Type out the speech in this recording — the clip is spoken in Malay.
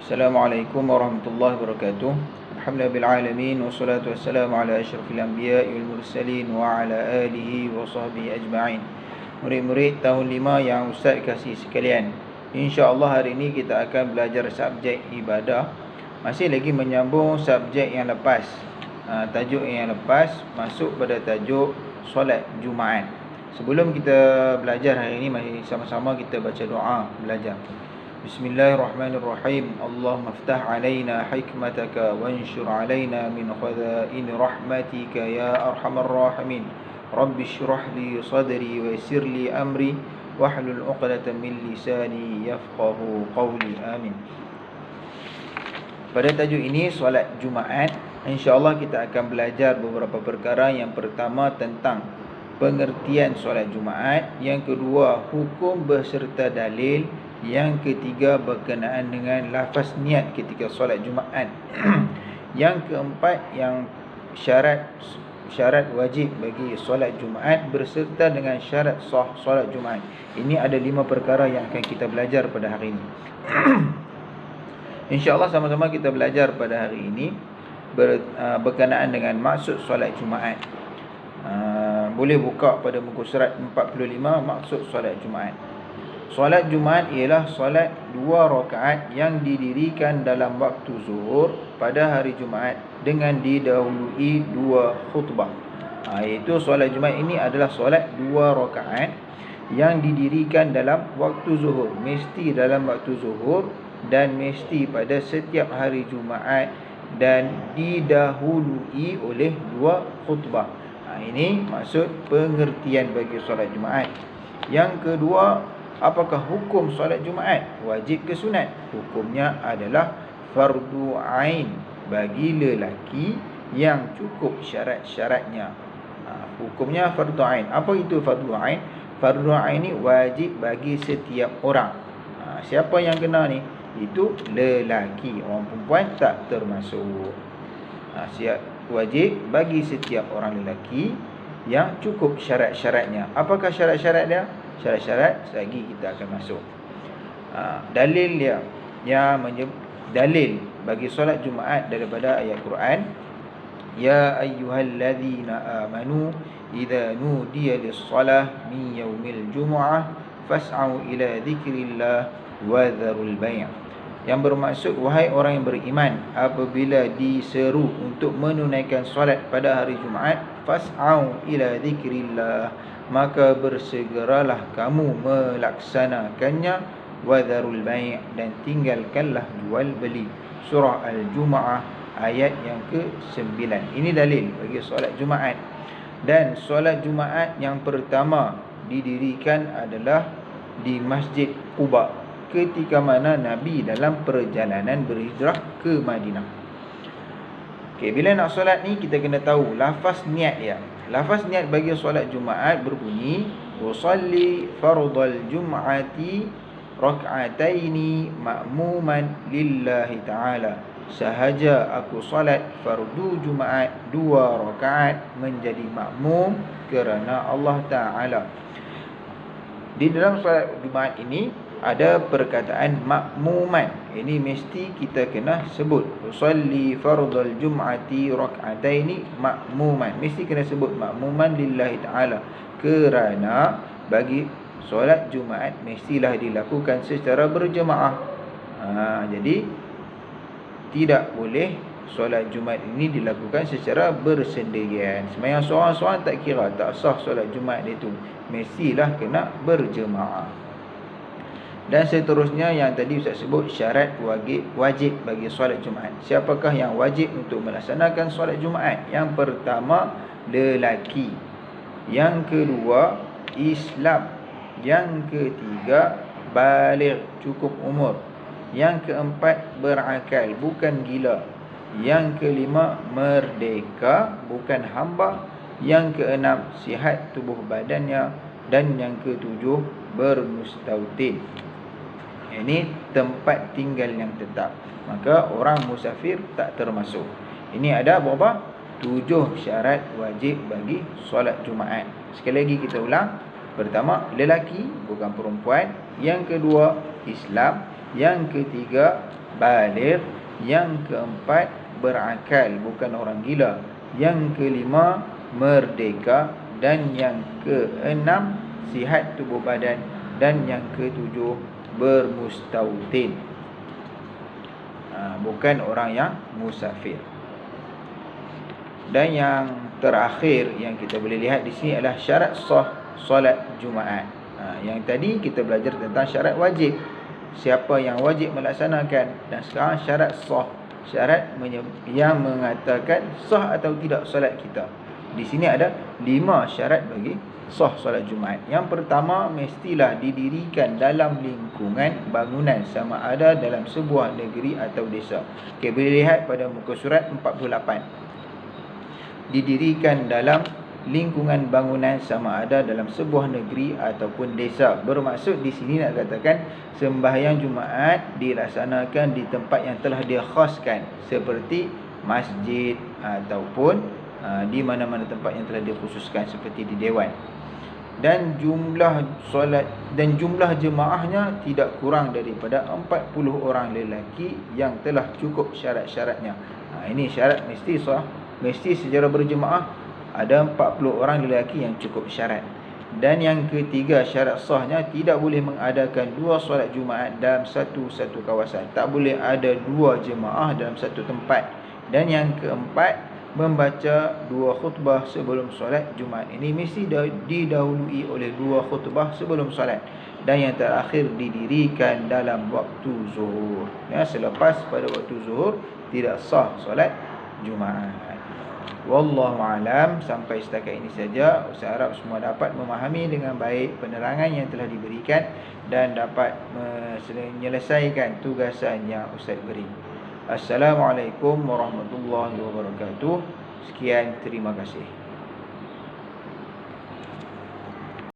Assalamualaikum warahmatullahi wabarakatuh. Alhamdulillahirrahmanirrahim. Wassalatu wassalamu ala asyrafil anbiya'i wal mursalin wa ala alihi wa sahbihi ajma'in. Murid-murid tahun 5 yang Ustaz kasih sekalian, InsyaAllah hari ini kita akan belajar subjek ibadah. Masih lagi menyambung subjek yang lepas. Tajuk yang lepas masuk pada tajuk solat Jumaat. Sebelum kita belajar hari ini, mari sama-sama kita baca doa belajar. Bismillahirrahmanirrahim. Allahumma aftah alaina hikmataka wanshur alaina min khaza'in rahmatika ya arhamar rahimin. Rabbi shrah li sadri wa yassir li amri wahlul 'uqdatam min lisani yafqahu qawli. Amin. Pada tajuk ini solat Jumaat, insya-Allah kita akan belajar beberapa perkara. Yang pertama tentang pengertian solat Jumaat, yang kedua hukum beserta dalil, yang ketiga berkenaan dengan lafaz niat ketika solat Jumaat. Yang keempat, yang syarat wajib bagi solat Jumaat berserta dengan syarat sah solat Jumaat. Ini ada 5 perkara yang akan kita belajar pada hari ini. InsyaAllah sama-sama kita belajar pada hari ini berkenaan dengan maksud solat Jumaat. Boleh buka pada muka surat 45, maksud solat Jumaat. Solat Jumaat ialah solat 2 rakaat yang didirikan dalam waktu zuhur pada hari Jumaat dengan didahului 2 khutbah. Iaitu solat Jumaat ini adalah solat 2 rakaat yang didirikan dalam waktu zuhur. Mesti dalam waktu zuhur dan mesti pada setiap hari Jumaat dan didahului oleh 2 khutbah. Ini maksud pengertian bagi solat Jumaat. Yang kedua, apakah hukum solat Jumaat? Wajib ke sunat? Hukumnya adalah fardu ain bagi lelaki yang cukup syarat-syaratnya. Hukumnya fardu ain. Apa itu fardu ain? Fardu ain ni wajib bagi setiap orang. Siapa yang kena ni? Itu lelaki. Orang perempuan tak termasuk. Wajib bagi setiap orang lelaki yang cukup syarat-syaratnya. Apakah syarat-syarat dia? Syarat-syarat lagi kita akan masuk. Dalil dia yang dalil bagi solat Jumaat daripada ayat Quran, ya ayyuhalladzina amanu idza nudiya lis-salah min yaumil jumu'ah fas'au ila dzikrillah wa dzarul bai'. Yang bermaksud, wahai orang yang beriman, apabila diseru untuk menunaikan solat pada hari Jumaat, fas'au ila dzikrillah, maka bersegeralah kamu melaksanakannya, wadharul bai', dan tinggalkanlah jual beli. Surah Al-Jumu'ah ayat yang ke-9. Ini dalil bagi solat Jumaat. Dan solat Jumaat yang pertama didirikan adalah di Masjid Quba ketika mana Nabi dalam perjalanan berhijrah ke Madinah. Bila nak solat ni kita kena tahu lafaz niat dia. Lafaz niat bagi solat Jumaat berbunyi, usalli fardal jum'ati rak'ataini ma'muman lillahi ta'ala. Sahaja aku solat fardu Jumaat 2 rakaat menjadi makmum kerana Allah Ta'ala. Di dalam solat Jumaat ini ada perkataan makmuman. Ini mesti kita kena sebut. Usalli fardal jum'ati rak'ataini makmuman. Mesti kena sebut makmuman lillahi ta'ala. Kerana bagi solat Jumaat mestilah dilakukan secara berjemaah. Jadi tidak boleh solat Jumaat ini dilakukan secara bersendirian. Sembahyang seorang-seorang tak kira, tak sah solat Jumaat itu. Mestilah kena berjemaah. Dan seterusnya yang tadi Ustaz sebut, syarat wajib bagi solat Jumaat. Siapakah yang wajib untuk melaksanakan solat Jumaat? Yang pertama, lelaki. Yang kedua, Islam. Yang ketiga, baligh, cukup umur. Yang keempat, berakal, bukan gila. Yang kelima, merdeka, bukan hamba. Yang keenam, sihat tubuh badannya. Dan yang ketujuh, bermustautin. Ini tempat tinggal yang tetap. Maka orang musafir tak termasuk. Ini ada berapa? 7 syarat wajib bagi solat Jumaat. Sekali lagi kita ulang. Pertama, lelaki, bukan perempuan. Yang kedua, Islam. Yang ketiga, baligh. Yang keempat, berakal, bukan orang gila. Yang kelima, merdeka. Dan yang keenam, sihat tubuh badan. Dan yang ketujuh, bermustautin, bukan orang yang musafir. Dan yang terakhir yang kita boleh lihat di sini adalah syarat sah solat Jumaat. Yang tadi kita belajar tentang syarat wajib, siapa yang wajib melaksanakan. Dan sekarang syarat sah, syarat yang mengatakan sah atau tidak solat kita. Di sini ada 5 syarat bagi sah solat Jumaat. Yang pertama, mestilah didirikan dalam lingkungan bangunan, sama ada dalam sebuah negeri atau desa. Okey, boleh lihat pada muka surat 48. Didirikan dalam lingkungan bangunan, sama ada dalam sebuah negeri ataupun desa. Bermaksud di sini nak katakan sembahyang Jumaat dilaksanakan di tempat yang telah dikhaskan, seperti masjid ataupun di mana-mana tempat yang telah dikhususkan, seperti di dewan. Dan jumlah solat dan jumlah jemaahnya tidak kurang daripada 40 orang lelaki yang telah cukup syarat-syaratnya. Ini syarat mesti sah, mesti secara berjemaah ada 40 orang lelaki yang cukup syarat. Dan yang ketiga, syarat sahnya tidak boleh mengadakan 2 solat Jumaat dalam satu kawasan. Tak boleh ada 2 jemaah dalam satu tempat. Dan yang keempat, membaca 2 khutbah sebelum solat Jumaat. Ini mesti didahului oleh 2 khutbah sebelum solat. Dan yang terakhir, didirikan dalam waktu zuhur. Selepas pada waktu zuhur tidak sah solat Jumaat. Wallahu alam. Sampai setakat ini saja. Ustaz harap semua dapat memahami dengan baik penerangan yang telah diberikan dan dapat menyelesaikan tugasan yang Ustaz beri. Assalamualaikum warahmatullahi wabarakatuh. Sekian, terima kasih.